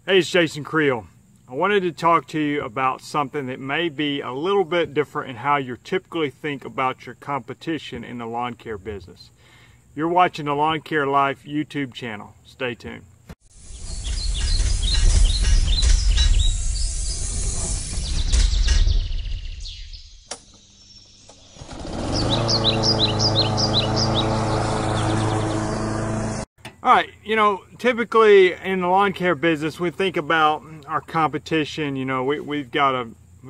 Hey, it's Jason Creel. I wanted to talk to you about something that may be a little bit different in how you typically think about your competition in the lawn care business. You're watching the Lawn Care Life YouTube channel. Stay tuned. All right, typically in the lawn care business, we think about our competition. We're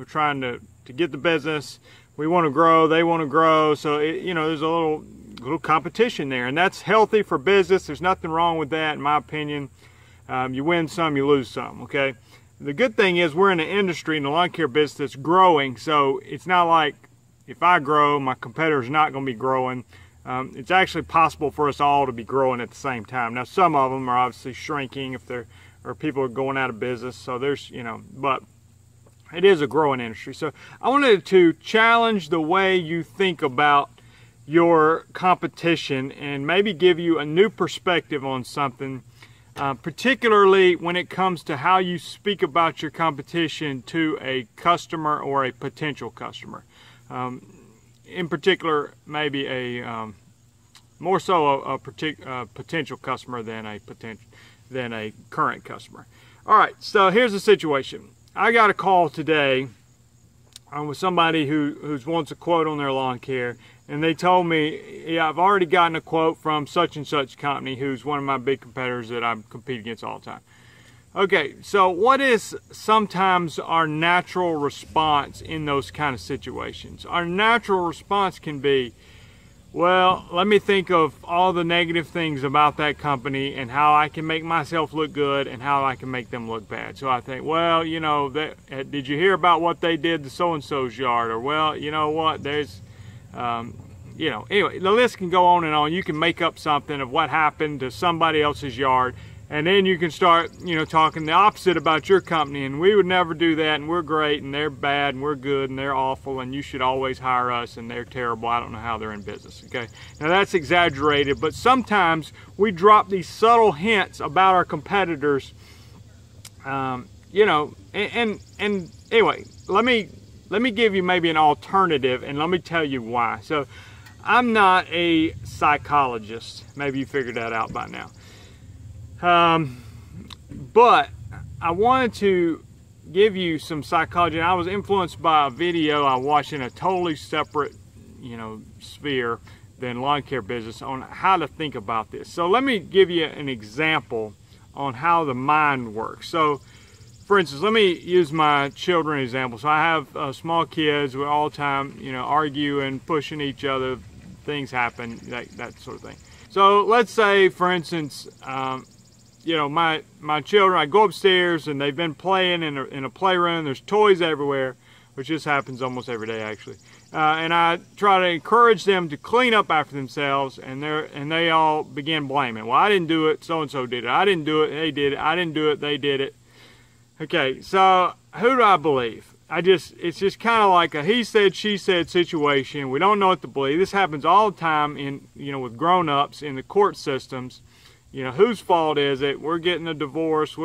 trying to get the business. We want to grow, they want to grow. So, there's a little competition there, and that's healthy for business. There's nothing wrong with that, in my opinion. You win some, you lose some, okay? The good thing is we're in an industry in the lawn care business that's growing, so it's not like if I grow, my competitor's not going to be growing. It's actually possible for us all to be growing at the same time. Now, some of them are obviously shrinking if people are going out of business. So there's, but it is a growing industry. So I wanted to challenge the way you think about your competition and maybe give you a new perspective on something, particularly when it comes to how you speak about your competition to a customer or a potential customer. In particular, maybe more so a potential customer than a current customer. All right, so here's the situation. I got a call today with somebody who wants a quote on their lawn care, and they told me, yeah, I've already gotten a quote from such and such company, who's one of my big competitors that I compete against all the time. Okay, so what is sometimes our natural response in those kind of situations? Our natural response can be, well, let me think of all the negative things about that company and how I can make myself look good and how I can make them look bad. So I think, well, did you hear about what they did to so-and-so's yard? Or, well, you know what, there's, anyway, the list can go on and on. You can make up something of what happened to somebody else's yard. And then you can start, talking the opposite about your company, and we would never do that, and we're great, and they're bad, and we're good, and they're awful, and you should always hire us, and they're terrible. I don't know how they're in business, okay? Now, that's exaggerated, but sometimes we drop these subtle hints about our competitors, and anyway, let me give you maybe an alternative, and let me tell you why. So, I'm not a psychologist. Maybe you figured that out by now. But I wanted to give you some psychology. And I was influenced by a video I watched in a totally separate, sphere than lawn care business on how to think about this. So let me give you an example on how the mind works. So, for instance, let me use my children example. So I have small kids who all the time, arguing, pushing each other. Things happen, that sort of thing. So let's say, for instance, my children, I go upstairs and they've been playing in a playroom. There's toys everywhere, which just happens almost every day, actually. And I try to encourage them to clean up after themselves, and they all begin blaming. Well, I didn't do it, so-and-so did it. I didn't do it, they did it. I didn't do it, they did it. Okay, so who do I believe? It's just kind of like a he said, she said situation. We don't know what to believe. This happens all the time with grown-ups in the court systems. Whose fault is it? We're getting a divorce.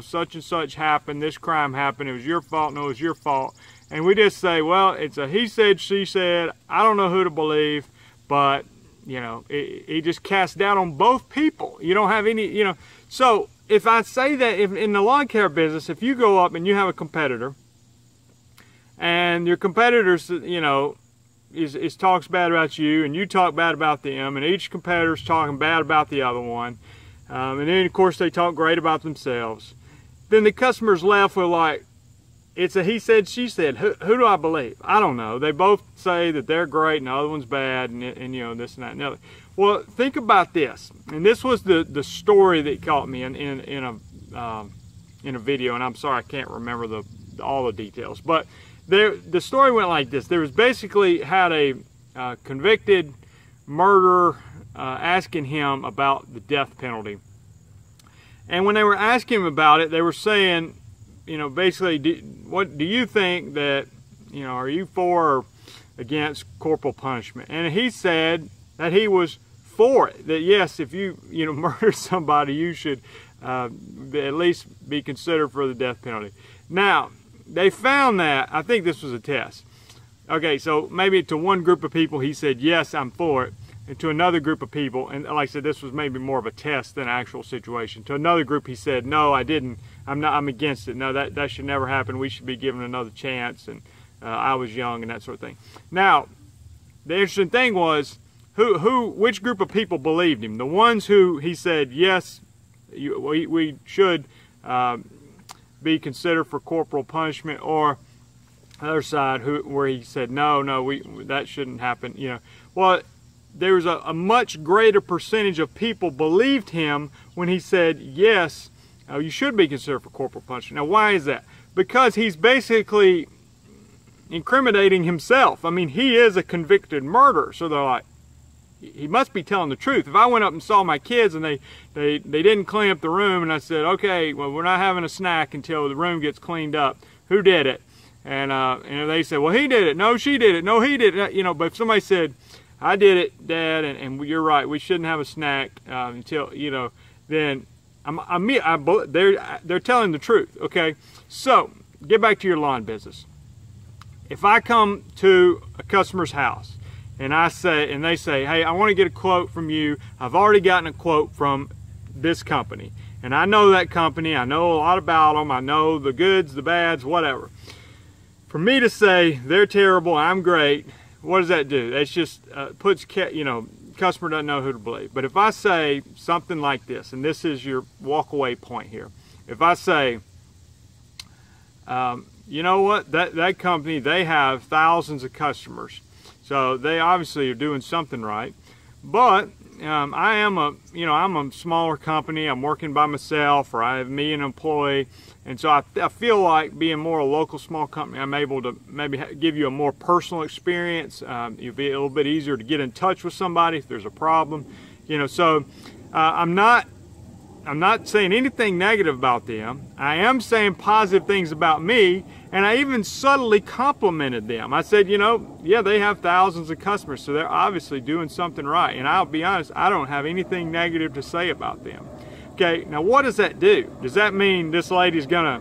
Such and such happened. This crime happened. It was your fault. No, it was your fault. And we just say, well, it's a he said, she said. I don't know who to believe, but, it just casts doubt on both people. You don't have any, So if I say that in the lawn care business, if you go up and you have a competitor, and your competitors, is talks bad about you, and you talk bad about them, and each competitor's talking bad about the other one, and then of course they talk great about themselves, then the customer's left with like, it's a he said, she said. Who do I believe? I don't know. They both say that they're great and the other one's bad, and this and that and the other. Well, think about this, and this was the story that caught me in a video, and I'm sorry I can't remember all the details, but the story went like this. There was basically had a convicted murderer asking him about the death penalty. And when they were asking him about it, they were saying, basically, what do you think that, are you for or against corporal punishment? And he said that he was for it. That yes, if you murder somebody, you should at least be considered for the death penalty. Now, they found that, I think this was a test. Okay, so maybe to one group of people he said, yes, I'm for it. And to another group of people, and like I said, this was maybe more of a test than an actual situation. To another group he said, no, I didn't. I'm against it. No, that should never happen. We should be given another chance. And I was young and that sort of thing. Now, the interesting thing was, which group of people believed him? The ones who he said, yes, we should be considered for corporal punishment, or the other side where he said, no, that shouldn't happen. You know, well, there was a much greater percentage of people believed him when he said, yes, you should be considered for corporal punishment. Now, why is that? Because he's basically incriminating himself. I mean, he is a convicted murderer, so they're like, he must be telling the truth. If I went up and saw my kids and they didn't clean up the room, and I said, okay, well, we're not having a snack until the room gets cleaned up, who did it? And they said, well, he did it. No, she did it. No, he did it. You know, but if somebody said, I did it, Dad, and you're right, we shouldn't have a snack until, you know, then they're telling the truth, okay? So, get back to your lawn business. If I come to a customer's house and they say, hey, I want to get a quote from you. I've already gotten a quote from this company, and I know that company. I know a lot about them. I know the goods, the bads, whatever. For me to say they're terrible, I'm great, what does that do? That's just customer doesn't know who to believe. But if I say something like this, and this is your walkaway point here. If I say, you know what, that company, they have thousands of customers, so they obviously are doing something right. But I'm a smaller company. I'm working by myself, or I have me an employee, and so I feel like being more a local small company, I'm able to maybe give you a more personal experience. It'll be a little bit easier to get in touch with somebody if there's a problem, you know. So I'm not saying anything negative about them. I am saying positive things about me, and I even subtly complimented them. I said, you know, yeah, they have thousands of customers, so they're obviously doing something right. And I'll be honest, I don't have anything negative to say about them. Okay, now what does that do? Does that mean this lady's gonna,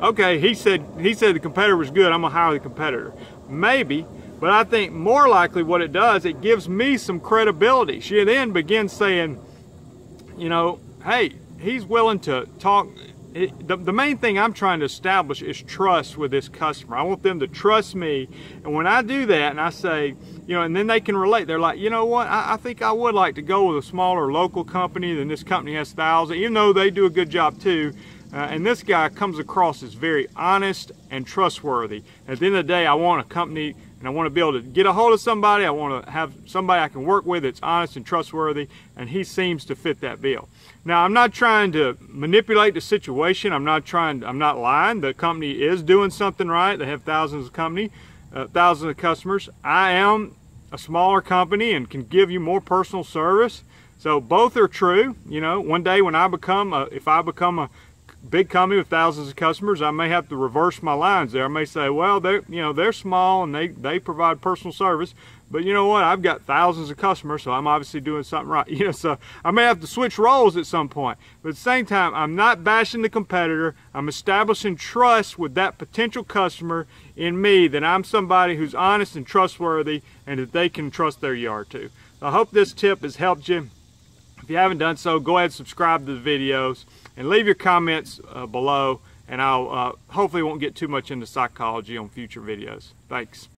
okay, he said the competitor was good, I'm gonna hire the competitor? Maybe, but I think more likely what it does, it gives me some credibility. She then begins saying, you know, hey, he's willing to talk. The main thing I'm trying to establish is trust with this customer. I want them to trust me. And when I do that and I say, you know, and then they can relate, they're like, you know what, I think I would like to go with a smaller local company than this company has thousands, even though they do a good job too. And this guy comes across as very honest and trustworthy. At the end of the day, I want a company, and I want to be able to get a hold of somebody. I want to have somebody I can work with that's honest and trustworthy, and he seems to fit that bill. Now, I'm not trying to manipulate the situation. I'm not lying. The company is doing something right. They have thousands of customers. I am a smaller company and can give you more personal service. So both are true. You know, one day when if I become a big company with thousands of customers, I may have to reverse my lines there. I may say, well, they're small and they provide personal service, but you know what? I've got thousands of customers, so I'm obviously doing something right. You know, so I may have to switch roles at some point. But at the same time, I'm not bashing the competitor. I'm establishing trust with that potential customer in me, that I'm somebody who's honest and trustworthy, and that they can trust their yard too. So I hope this tip has helped you. If you haven't done so, go ahead and subscribe to the videos and leave your comments below, and I'll hopefully won't get too much into psychology on future videos. Thanks.